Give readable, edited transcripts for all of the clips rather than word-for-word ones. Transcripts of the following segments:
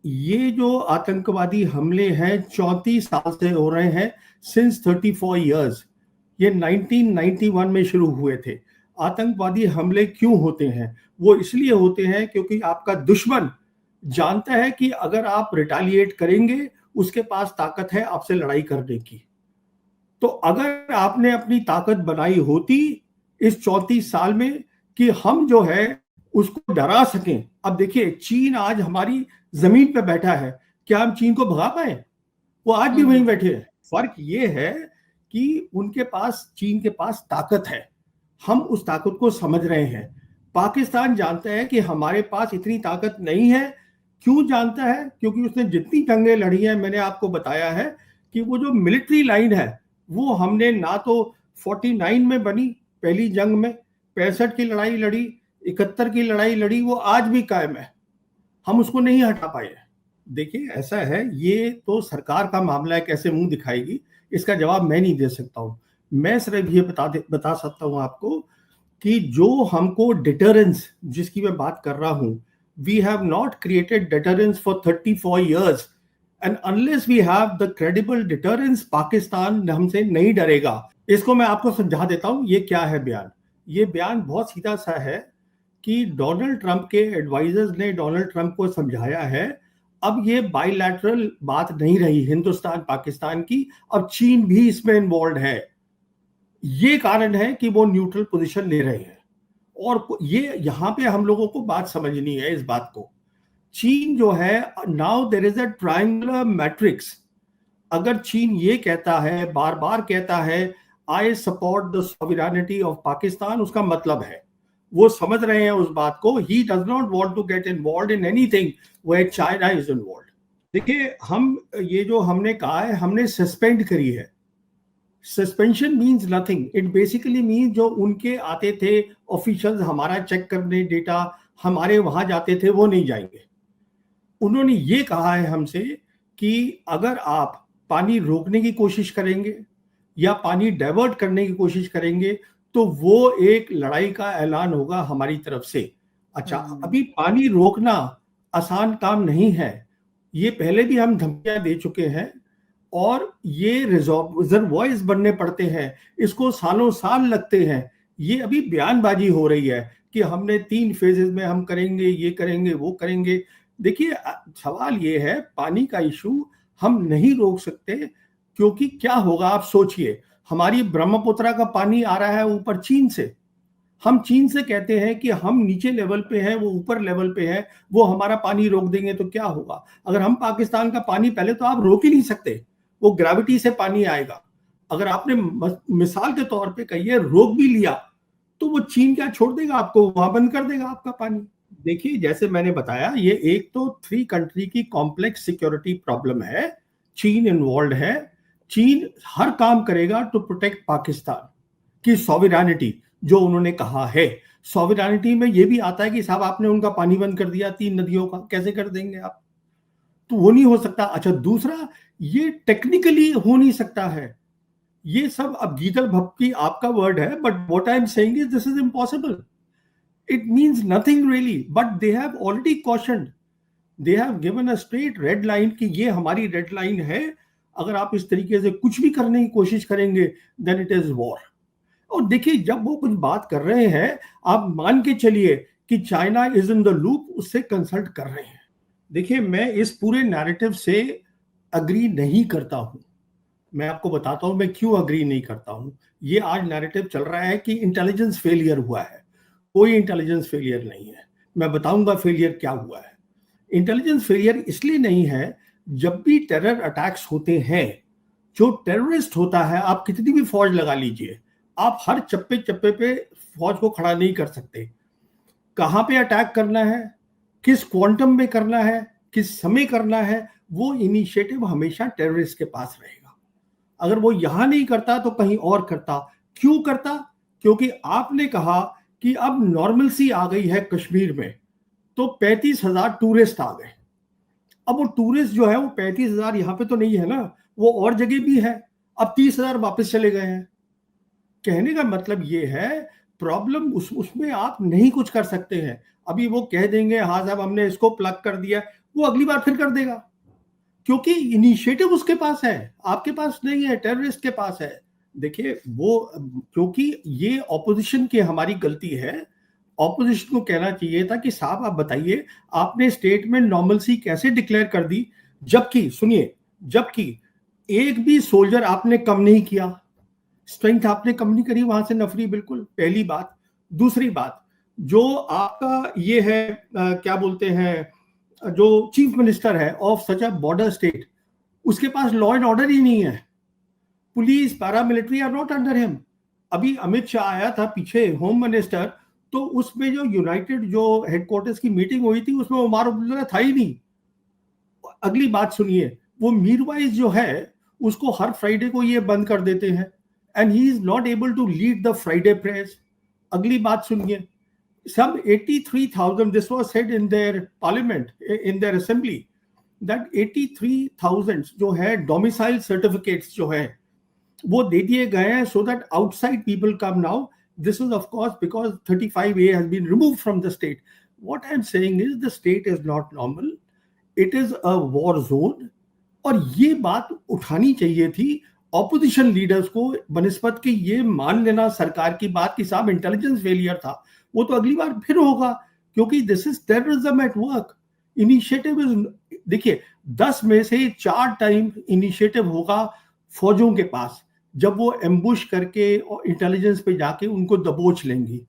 ये जो आतंकवादी हमले हैं 34 साल से हो रहे हैं, सिंस 34 इयर्स। ये 1991 में शुरू हुए थे। आतंकवादी हमले क्यों होते हैं? वो इसलिए होते हैं क्योंकि आपका दुश्मन जानता है कि अगर आप रिटालिएट करेंगे, उसके पास ताकत है आपसे लड़ाई करने की। तो अगर आपने अपनी ताकत बनाई होती इस 34 साल में कि हम जो है उसको डरा सकें। अब देखिए, चीन आज हमारी जमीन पे बैठा है, क्या हम चीन को भगा पाए? वो आज भी वहीं बैठे हैं। फर्क ये है कि उनके पास, चीन के पास ताकत है, हम उस ताकत को समझ रहे हैं। पाकिस्तान जानता है कि हमारे पास इतनी ताकत नहीं है। क्यों जानता है? क्योंकि उसने जितनी जंगें लड़ी हैं, मैंने आपको बताया है कि वो जो मिलिट्री लाइन है वो हमने ना तो 49 में बनी पहली जंग में, 65 की लड़ाई लड़ी, 71 की लड़ाई लड़ी, वो आज भी कायम है। हम उसको नहीं हटा पाए। देखिए ऐसा है, ये तो सरकार का मामला है, कैसे मुंह दिखाएगी, इसका जवाब मैं नहीं दे सकता हूँ। मैं सिर्फ ये बता सकता हूँ आपको कि जो हमको डिटरेंस जिसकी मैं बात कर रहा हूँ, we have not created deterrence for 34 years and unless we have the credible deterrence, Pakistan हमसे नहीं डरेगा। इसको मैं आपको समझा देता हूँ ये क्या है बयान। ये बयान बहुत सीधा सा है कि डोनाल्ड ट्रंप के एडवाइजर्स ने डोनाल्ड ट्रंप को समझाया है, अब ये बाइलैटरल बात नहीं रही हिंदुस्तान पाकिस्तान की, अब चीन भी इसमें इन्वॉल्व है। ये कारण है कि वो न्यूट्रल पोजीशन ले रहे हैं। और ये यहां पे हम लोगों को बात समझनी है इस बात को। चीन जो है, now there is a triangular matrix. अगर चीन ये कहता है, बार बार कहता है, I support the sovereignty of Pakistan, उसका मतलब है वो समझ रहे हैं उस बात को। He does not want to get involved in anything where China is involved. देखिए, हम ये जो हमने कहा है, हमने सस्पेंड करी है। Suspension means nothing, it basically means जो उनके आते थे ऑफिशियल्स हमारा चेक करने डेटा, हमारे वहां जाते थे, वो नहीं जाएंगे। उन्होंने ये कहा है हमसे कि अगर आप पानी रोकने की कोशिश करेंगे या पानी डाइवर्ट करने की कोशिश करेंगे तो वो एक लड़ाई का ऐलान होगा हमारी तरफ से। अच्छा, अभी पानी रोकना आसान काम नहीं है, ये पहले भी हम धमकियां दे चुके हैं और ये रिजर्वॉयर्स बनने पड़ते हैं, इसको सालों साल लगते हैं। ये अभी बयानबाजी हो रही है कि हमने 3 फेजेस में हम करेंगे, ये करेंगे, वो करेंगे। देखिए, सवाल ये है, पानी का इशू हम नहीं रोक सकते, क्योंकि क्या होगा आप सोचिए, हमारी ब्रह्मपुत्रा का पानी आ रहा है ऊपर चीन से। हम चीन से कहते हैं कि हम नीचे लेवल पे हैं, वो ऊपर लेवल पे है, वो हमारा पानी रोक देंगे तो क्या होगा? अगर हम पाकिस्तान का पानी, पहले तो आप रोक ही नहीं सकते, वो ग्रेविटी से पानी आएगा। अगर आपने मिसाल के तौर पे कहिए रोक भी लिया तो वो चीन क्या छोड़ देगा आपको? वहां बंद कर देगा आपका पानी। देखिए, जैसे मैंने बताया, ये एक तो 3 कंट्री की कॉम्प्लेक्स सिक्योरिटी प्रॉब्लम है। चीन इन्वॉल्व है। चीन हर काम करेगा टू प्रोटेक्ट पाकिस्तान की सॉवरेनिटी, जो उन्होंने कहा है। सॉवरेनिटी में ये भी आता है कि साहब आपने उनका पानी बंद कर दिया 3 नदियों का, कैसे कर देंगे आप? तो वो नहीं हो सकता। अच्छा, दूसरा, ये टेक्निकली हो नहीं सकता है। ये सब अब गीदड़ भपकी आपका वर्ड है, but what I am saying is this is impossible. It means nothing really, but they have already cautioned. They have given a straight red line कि ये हमारी रेड लाइन है, अगर आप इस तरीके से कुछ भी करने की कोशिश करेंगे then it is war. और देखिए, जब वो कुछ बात कर रहे हैं, आप मान के चलिए कि China is in the loop, उससे कंसल्ट कर रहे हैं। देखिए, मैं इस पूरे नैरेटिव से अग्री नहीं करता हूं। मैं आपको बताता हूं मैं क्यों अग्री नहीं करता हूं। ये आज नैरेटिव चल रहा है कि इंटेलिजेंस फेलियर हुआ है। कोई इंटेलिजेंस फेलियर नहीं है। मैं बताऊंगा फेलियर क्या हुआ है। इंटेलिजेंस फेलियर इसलिए नहीं है, जब भी टेरर अटैक्स होते हैं, जो टेररिस्ट होता है, आप कितनी भी फौज लगा लीजिए, आप हर चप्पे चप्पे पे फौज को खड़ा नहीं कर सकते। कहां पे अटैक करना है, किस क्वांटम में करना है, किस समय करना है, वो इनिशिएटिव हमेशा टेररिस्ट के पास रहेगा। अगर वो यहां नहीं करता तो कहीं और करता। क्यों करता? क्योंकि आपने कहा कि अब नॉर्मलसी आ गई है कश्मीर में, तो 35,000 टूरिस्ट आ गए। अब वो टूरिस्ट जो है, वो 35,000 यहाँ पे तो नहीं है ना, वो और जगह भी है। अब 30,000 वापस चले गए हैं। कहने का मतलब ये है, प्रॉब्लम उसमें आप नहीं कुछ कर सकते हैं। अभी वो कह देंगे हाँ साहब हमने इसको प्लग कर दिया, वो अगली बार फिर कर देगा, क्योंकि इनिशिएटिव उसके पास है, आपके पास नहीं है, टेररिस्ट के पास है। देखिए वो, क्योंकि ये ऑपोजिशन की हमारी गलती है। ऑपोजिशन को कहना चाहिए था कि साहब आप बताइए, आपने स्टेट में नॉर्मलसी कैसे डिक्लेयर कर दी, जबकि सुनिए, जबकि एक भी सोल्जर आपने कम नहीं किया, स्ट्रेंथ आपने कम नहीं करी वहां से नफरी, बिल्कुल पहली बात। दूसरी बात, जो आपका ये है क्या बोलते हैं, जो चीफ मिनिस्टर है of such a border state, उसके पास लॉ एंड ऑर्डर ही नहीं है। Police, paramilitary are not under him. अभी अमित शाह आया था पीछे, होम मिनिस्टर, तो उसमें जो यूनाइटेड जो हेडक्वार्टर्स की मीटिंग हुई थी उसमें उमर अब्दुल्ला था ही नहीं। अगली बात सुनिए, वो मीरवाइज जो है उसको हर फ्राइडे को ये बंद कर देते हैं, and he is not able to lead the Friday prayers. अगली बात सुनिए, some 83,000, this was said in their parliament, in their assembly, that 83,000 जो है domicile certificates जो है वो दे दिए गए हैं, so that outside people come now. This is of course because 35A has been removed from the state. What I'm saying is the state is not normal, it is a war zone. और ये बात उठानी चाहिए थी opposition leaders को, बनिस्बत के ये मान लेना सरकार की बात कि साहब इंटेलिजेंस फेलियर था, वो तो अगली बार फिर होगा, क्योंकि this is terrorism at work. Initiative is, देखिए 10 में से 4 टाइम इनिशिएटिव होगा फौजों के पास, जब वो एम्बुश करके और इंटेलिजेंस पे जाके उनको दबोच लेंगी,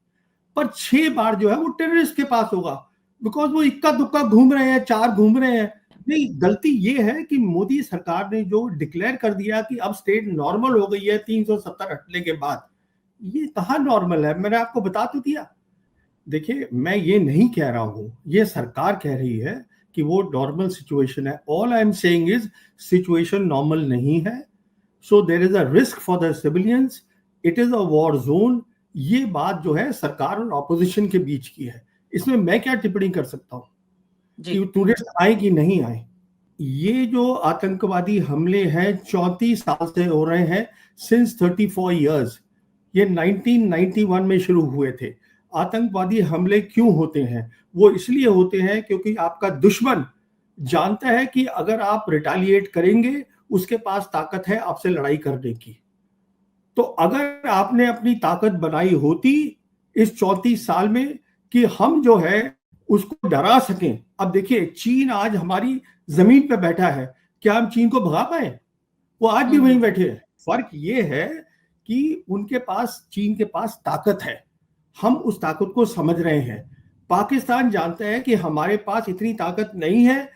पर 6 बार जो है वो टेररिस्ट के पास होगा, बिकॉज वो इक्का दुक्का घूम रहे हैं, 4 घूम रहे हैं। नहीं, गलती ये है कि मोदी सरकार ने जो डिक्लेयर कर दिया कि अब स्टेट नॉर्मल हो गई है 370 हटने के बाद, ये कहाँ नॉर्मल है, मैंने आपको बता तो दिया। देखिए मैं ये नहीं कह रहा हूं, ये सरकार कह रही है कि वो नॉर्मल सिचुएशन है। All I am saying is situation normal नहीं है, so there is a risk for the civilians, it is a war zone. ये बात जो है सरकार और ऑपोजिशन के बीच की है, इसमें मैं क्या टिप्पणी कर सकता हूं कि टूरिस्ट आए कि नहीं आए। ये जो आतंकवादी हमले हैं 34 साल से हो रहे हैं, सिंस 34 इयर्स। ये 1991 में शुरू हुए थे। आतंकवादी हमले क्यों होते हैं? वो इसलिए होते हैं क्योंकि आपका दुश्मन जानता है कि अगर आप रिटेलिएट करेंगे उसके पास ताकत है आपसे लड़ाई करने की। तो अगर आपने अपनी ताकत बनाई होती इस 34 साल में कि हम जो है उसको डरा सकें। अब देखिए चीन आज हमारी जमीन पे बैठा है, क्या हम चीन को भगा पाए? वो आज भी वहीं बैठे हैं। फर्क ये है कि उनके पास, चीन के पास ताकत है, हम उस ताकत को समझ रहे हैं। पाकिस्तान जानता है कि हमारे पास इतनी ताकत नहीं है।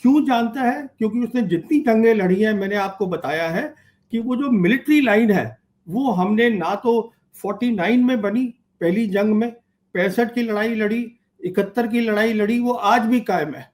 क्यों जानता है? क्योंकि उसने जितनी जंगें लड़ी हैं, मैंने आपको बताया है कि वो जो मिलिट्री लाइन है वो हमने ना तो 49 में बनी पहली जंग में, 65 की लड़ाई लड़ी, 71 की लड़ाई लड़ी, वो आज भी कायम है।